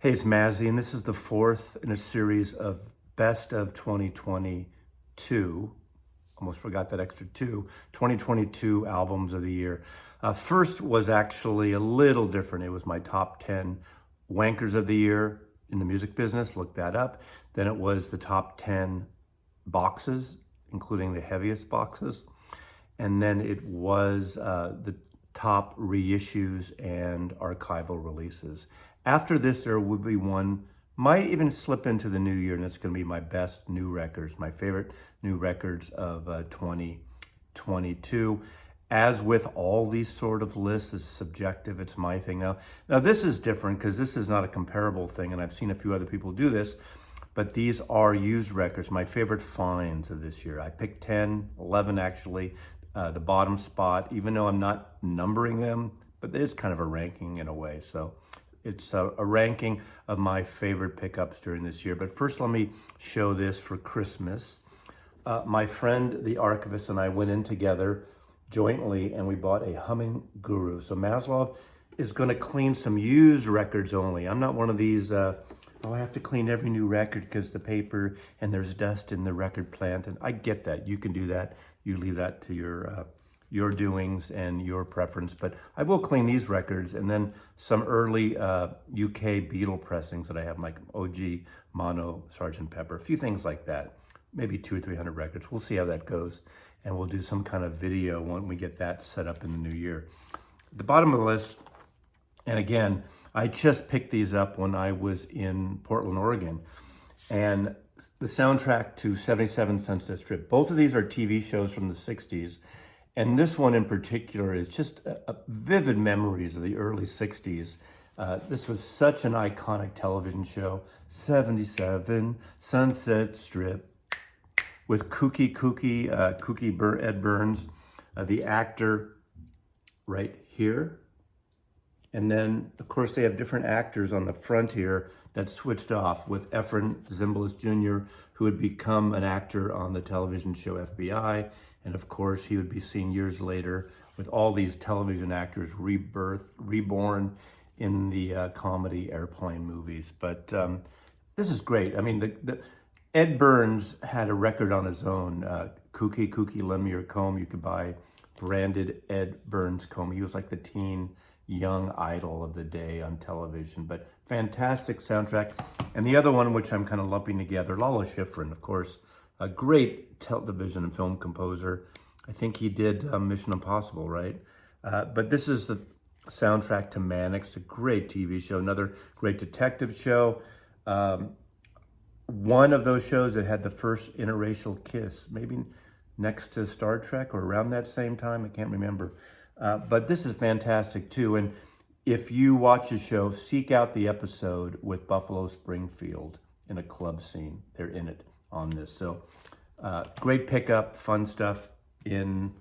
Hey, it's Mazzy, and this is the fourth in a series of Best of 2022. Almost forgot that extra two. 2022 albums of the year. First was actually a little different. It was my top 10 wankers of the year in the music business. Look that up. Then it was the top 10 boxes, including the heaviest boxes. And then it was the top reissues and archival releases. After this, there would be one, might even slip into the new year, and it's going to be my best new records, my favorite new records of 2022. As with all these sort of lists, it's subjective, it's my thing now. Now this is different because this is not a comparable thing, and I've seen a few other people do this, but these are used records, my favorite finds of this year. I picked 10, 11 actually, the bottom spot, even though I'm not numbering them, but it's kind of a ranking in a way. So it's a ranking of my favorite pickups during this year. But first, let me show this for Christmas. My friend, the archivist, and I went in together jointly, and we bought a humming guru. So Maslov is going to clean some used records only. I'm not one of these, I have to clean every new record because the paper and there's dust in the record plant. And I get that. You can do that. You leave that to your doings and your preference, but I will clean these records, and then some early UK Beatle pressings that I have, like OG, Mono, Sgt. Pepper, a few things like that, maybe 200 or 300 records. We'll see how that goes, and we'll do some kind of video when we get that set up in the new year. The bottom of the list, and again, I just picked these up when I was in Portland, Oregon, and the soundtrack to 77 Sunset Strip. Both of these are TV shows from the 60s. And this one in particular is just vivid memories of the early 60s. This was such an iconic television show, 77 Sunset Strip, with kooky Ed Burns, the actor right here. And then, of course, they have different actors on the front here that switched off, with Efren Zimbalist Jr., who had become an actor on the television show FBI. And of course, he would be seen years later with all these television actors reborn in the comedy Airplane movies. But this is great. I mean, Ed Burns had a record on his own, Kooky, Lend Me Your Comb. You could buy branded Ed Burns comb. He was like the teen young idol of the day on television, but fantastic soundtrack. And the other one, which I'm kind of lumping together, Lalo Schifrin, of course, a great television and film composer. I think he did Mission Impossible, right? But this is the soundtrack to Mannix, a great TV show, another great detective show. One of those shows that had the first interracial kiss, maybe next to Star Trek or around that same time, I can't remember. But this is fantastic too. And if you watch the show, seek out the episode with Buffalo Springfield in a club scene. They're in it on this. So great pickup, fun stuff in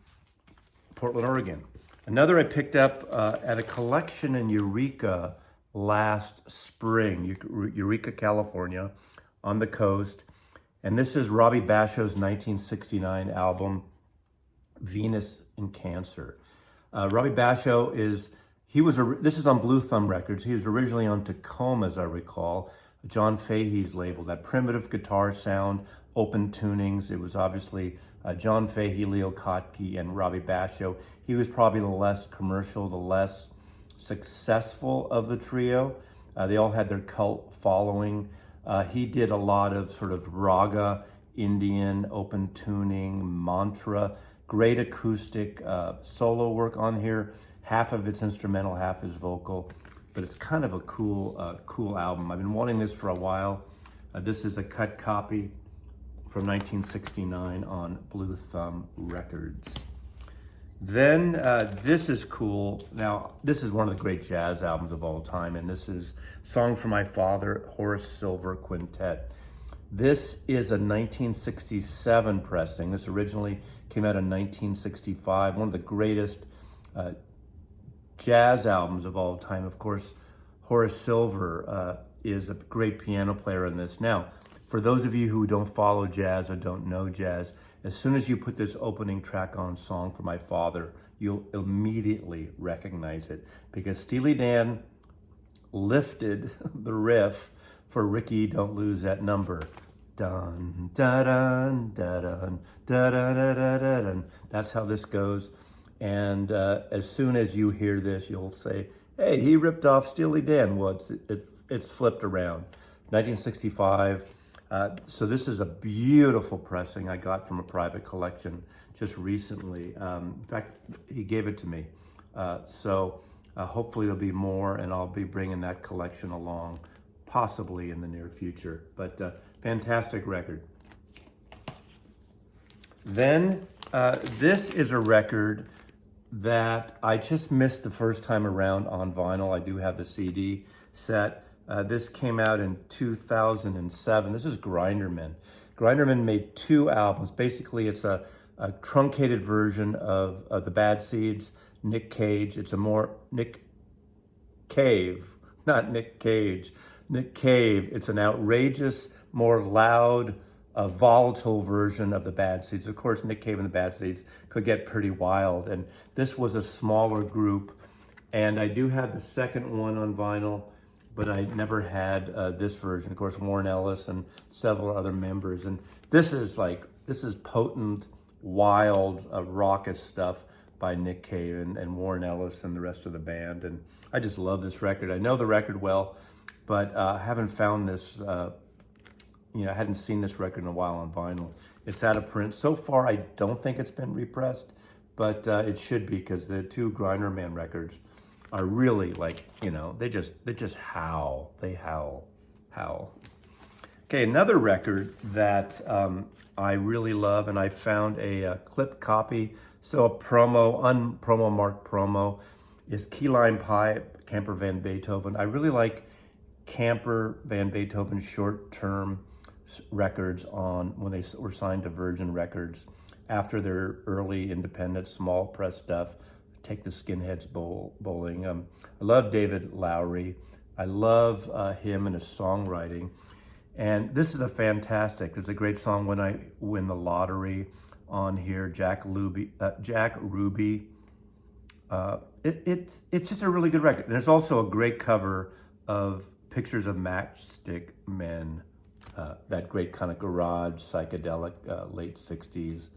Portland, Oregon. Another I picked up at a collection in Eureka last spring, Eureka, California, on the coast. And this is Robbie Basho's 1969 album, Venus in Cancer. Robbie Basho this is on Blue Thumb Records. He was originally on Tacoma, as I recall, John Fahey's label, that primitive guitar sound, open tunings. It was obviously John Fahey, Leo Kottke, and Robbie Basho. He was probably the less commercial, the less successful of the trio. They all had their cult following. He did a lot of sort of raga, Indian, open tuning, mantra, great acoustic solo work on here. Half of it's instrumental, half is vocal. But it's kind of a cool album. I've been wanting this for a while. This is a cut copy from 1969 on Blue Thumb Records. Then this is cool. Now, this is one of the great jazz albums of all time, and this is Song for My Father, Horace Silver Quintet. This is a 1967 pressing. This originally came out in 1965, one of the greatest jazz albums of all time. Of course, Horace Silver is a great piano player in this. Now, for those of you who don't follow jazz or don't know jazz, as soon as you put this opening track on, Song for My Father, you'll immediately recognize it, because Steely Dan lifted the riff for Ricky Don't Lose That Number. Dun, da, dun, da, dun, da, da, da, da, da, dun. That's how this goes. And as soon as you hear this, you'll say, hey, he ripped off Steely Dan. Well, it's flipped around. 1965. So this is a beautiful pressing I got from a private collection just recently. In fact, he gave it to me. So hopefully there'll be more, and I'll be bringing that collection along possibly in the near future. But fantastic record. Then this is a record that I just missed the first time around on vinyl. I do have the CD set. This came out in 2007. This is Grinderman. Grinderman made 2 albums. Basically, it's a truncated version of the Bad Seeds, Nick Cage. It's a more Nick Cave, not Nick Cage. Nick Cave. It's an outrageous, more loud, volatile version of the Bad Seeds. Of course, Nick Cave and the Bad Seeds could get pretty wild, and this was a smaller group. And I do have the second one on vinyl, but I never had this version. Of course, Warren Ellis and several other members. And this is potent, wild, raucous stuff by Nick Cave and Warren Ellis and the rest of the band. And I just love this record. I know the record well, but I haven't found this, I hadn't seen this record in a while on vinyl. It's out of print. So far, I don't think it's been repressed, but it should be, because the 2 Grinderman records are really they just howl. They howl. Okay, another record that I really love, and I found a clip copy, so a unpromo marked promo, is Key Lime Pie, Camper Van Beethoven. I really like Camper Van Beethoven short-term records when they were signed to Virgin Records after their early independent small press stuff. Take the Skinheads bowling. I love David Lowery. I love him and his songwriting. And this is there's a great song, When I Win the Lottery, on here, Jack Ruby. It's just a really good record. And there's also a great cover of Pictures of Matchstick Men, that great kind of garage, psychedelic, late 60s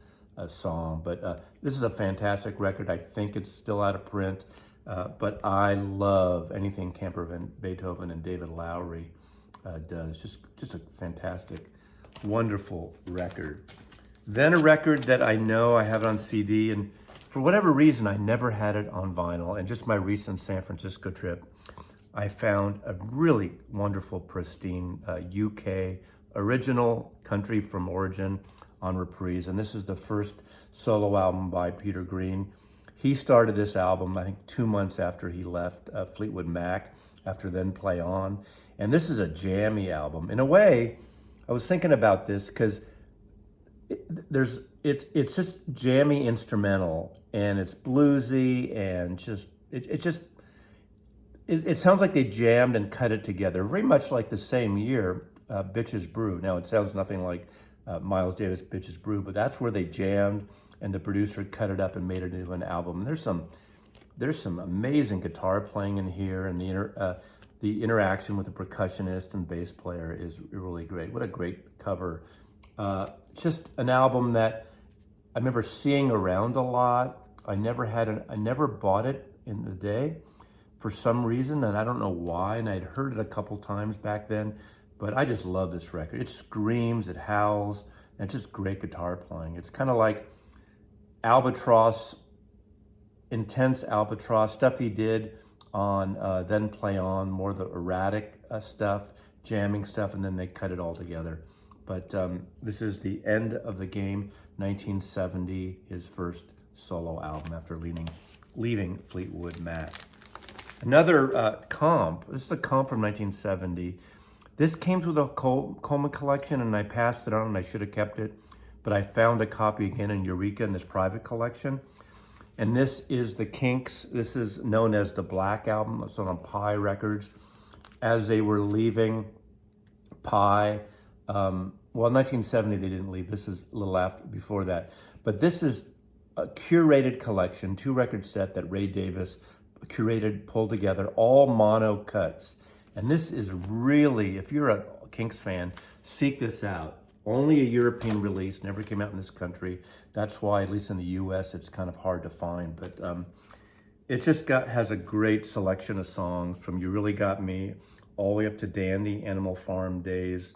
song. But this is a fantastic record. I think it's still out of print, but I love anything Camper Van Beethoven and David Lowery does. Just a fantastic, wonderful record. Then a record that I know I have it on CD, and for whatever reason, I never had it on vinyl. And just my recent San Francisco trip, I found a really wonderful, pristine UK original country from origin on reprise. And this is the first solo album by Peter Green. He started this album, I think, 2 months after he left Fleetwood Mac, after Then Play On. And this is a jammy album. In a way, I was thinking about this because it's just jammy instrumental, and it's bluesy, and it sounds like they jammed and cut it together, very much like the same year, Bitches Brew. Now, it sounds nothing like Miles Davis' Bitches Brew, but that's where they jammed, and the producer cut it up and made it into an album. There's some amazing guitar playing in here, and the interaction with the percussionist and bass player is really great. What a great cover. Just an album that I remember seeing around a lot. I never bought it in the day for some reason, and I don't know why, and I'd heard it a couple times back then, but I just love this record. It screams, it howls, and it's just great guitar playing. It's kind of like Albatross, intense Albatross, stuff he did on Then Play On, more the erratic stuff, jamming stuff, and then they cut it all together. But this is the end of the game, 1970, his first solo album after leaving Fleetwood Mac. Another comp, this is a comp from 1970. This came through the Coleman collection, and I passed it on, and I should have kept it, but I found a copy again in Eureka in this private collection. And this is the Kinks. This is known as the Black Album. It's on Pi Records. As they were leaving Pi, well, in 1970 they didn't leave. This is a little before that. But this is a curated collection, 2-record set that Ray Davis curated, pulled together, all mono cuts. And this is really, if you're a Kinks fan, seek this out. Only a European release, never came out in this country. That's why, at least in the US, it's kind of hard to find. But it just has a great selection of songs from You Really Got Me all the way up to Dandy, Animal Farm Days.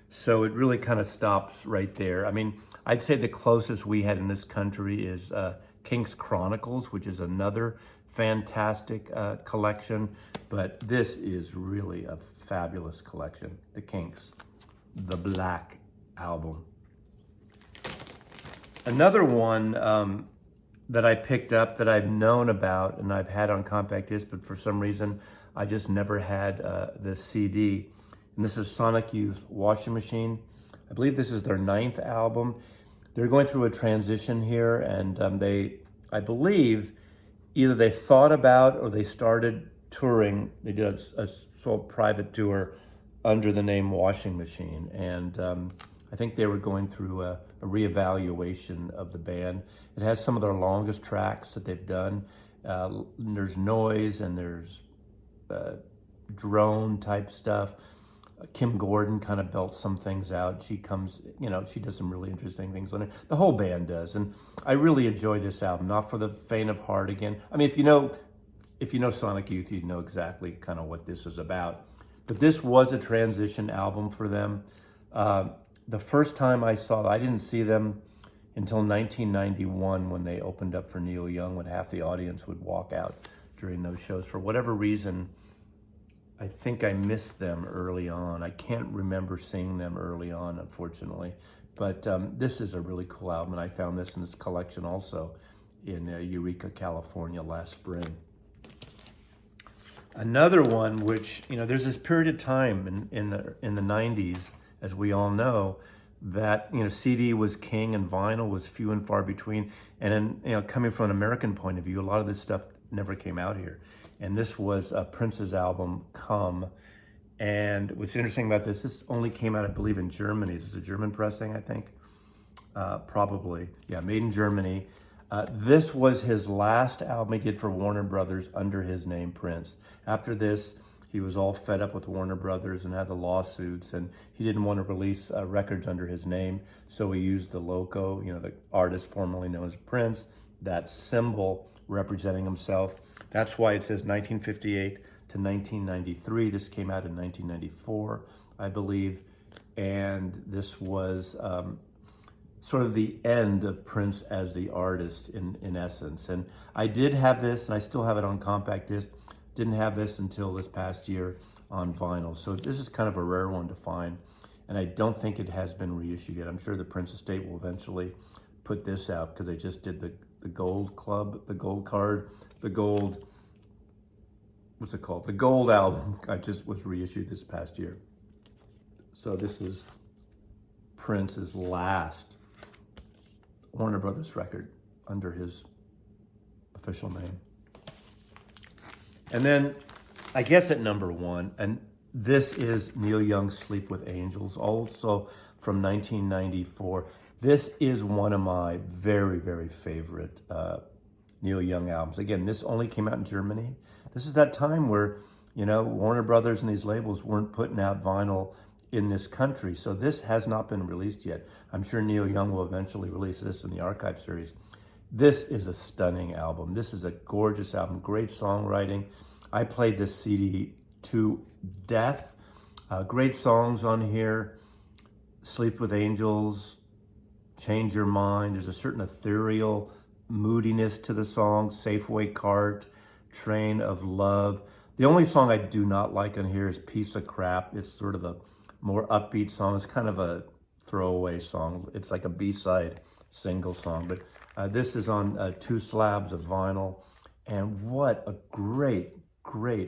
So it really kind of stops right there. I mean, I'd say the closest we had in this country is Kinks Chronicles, which is another fantastic collection. But this is really a fabulous collection, the Kinks, the Black Album. Another one that I picked up that I've known about and I've had on compact disc, but for some reason I just never had the CD. And this is Sonic Youth Washing Machine. I believe this is their 9th album. They're going through a transition here, and I believe, either they thought about or they started touring. They did a sort of private tour under the name Washing Machine, and I think they were going through a reevaluation of the band. It has some of their longest tracks that they've done. There's noise and there's drone type stuff. Kim Gordon kind of belts some things out. She comes, she does some really interesting things on it. The whole band does, and I really enjoy this album. Not for the faint of heart. Again, I mean, if you know Sonic Youth, you know exactly kind of what this is about. But this was a transition album for them. The first time I saw them, I didn't see them until 1991 when they opened up for Neil Young, when half the audience would walk out during those shows. For whatever reason, I think I missed them early on. I can't remember seeing them early on, unfortunately. But this is a really cool album, and I found this in this collection also in Eureka, California last spring. Another one, which, there's this period of time in the 90s, as we all know, that, CD was king and vinyl was few and far between. And then, coming from an American point of view, a lot of this stuff never came out here. And this was Prince's album, Come. And what's interesting about this only came out, I believe, in Germany. This is a German pressing, I think. Probably. Yeah, made in Germany. This was his last album he did for Warner Brothers under his name, Prince. After this, he was all fed up with Warner Brothers and had the lawsuits, and he didn't want to release records under his name, so he used the logo, the artist formerly known as Prince, that symbol representing himself. That's why it says 1958 to 1993. This came out in 1994, I believe, and this was sort of the end of Prince as the artist in essence. And I did have this, and I still have it on compact disc. Didn't have this until this past year on vinyl. So this is kind of a rare one to find, and I don't think it has been reissued yet. I'm sure the Prince estate will eventually put this out because they just did the Gold Club, the Gold Card, the Gold, what's it called? The Gold album. I just was reissued this past year. So this is Prince's last Warner Brothers record under his official name. And then, I guess at number one, and this is Neil Young's Sleep with Angels, also from 1994. This is one of my very, very favorite Neil Young albums. Again, this only came out in Germany. This is that time where, Warner Brothers and these labels weren't putting out vinyl in this country. So this has not been released yet. I'm sure Neil Young will eventually release this in the archive series. This is a stunning album. This is a gorgeous album, great songwriting. I played this CD to death. Great songs on here. Sleep with Angels, Change Your Mind. There's a certain ethereal moodiness to the song. Safeway Cart, Train of Love. The only song I do not like on here is Piece of Crap. It's sort of a more upbeat song. It's kind of a throwaway song. It's like a B-side single song. But this is on 2 slabs of vinyl. And what a great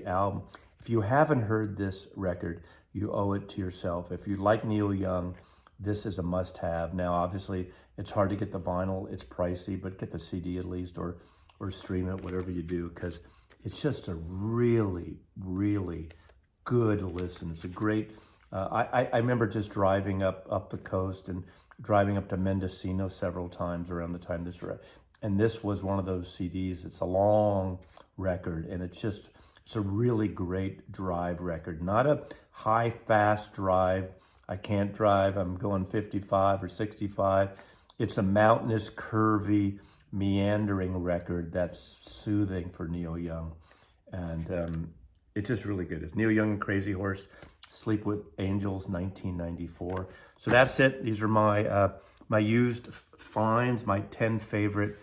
album. If you haven't heard this record, you owe it to yourself. If you like Neil Young, this is a must-have. Now, obviously, it's hard to get the vinyl. It's pricey, but get the CD at least, or stream it, whatever you do, because it's just a really, really good listen. It's a great... I remember just driving up the coast and driving up to Mendocino several times around the time this record. And this was one of those CDs. It's a long record, and it's just It's a really great drive record, not a high, fast drive. I can't drive, I'm going 55 or 65. It's a mountainous, curvy, meandering record that's soothing for Neil Young. And it's just really good. It's Neil Young and Crazy Horse, Sleep with Angels, 1994. So that's it. These are my my used finds, my 10 favorite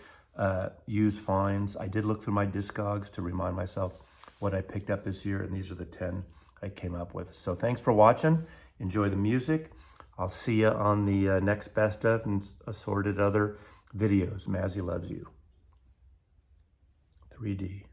used finds. I did look through my Discogs to remind myself what I picked up this year, and these are the 10 I came up with. So thanks for watching. Enjoy the music. I'll see you on the next best of and assorted other videos. Mazzy loves you. 3D.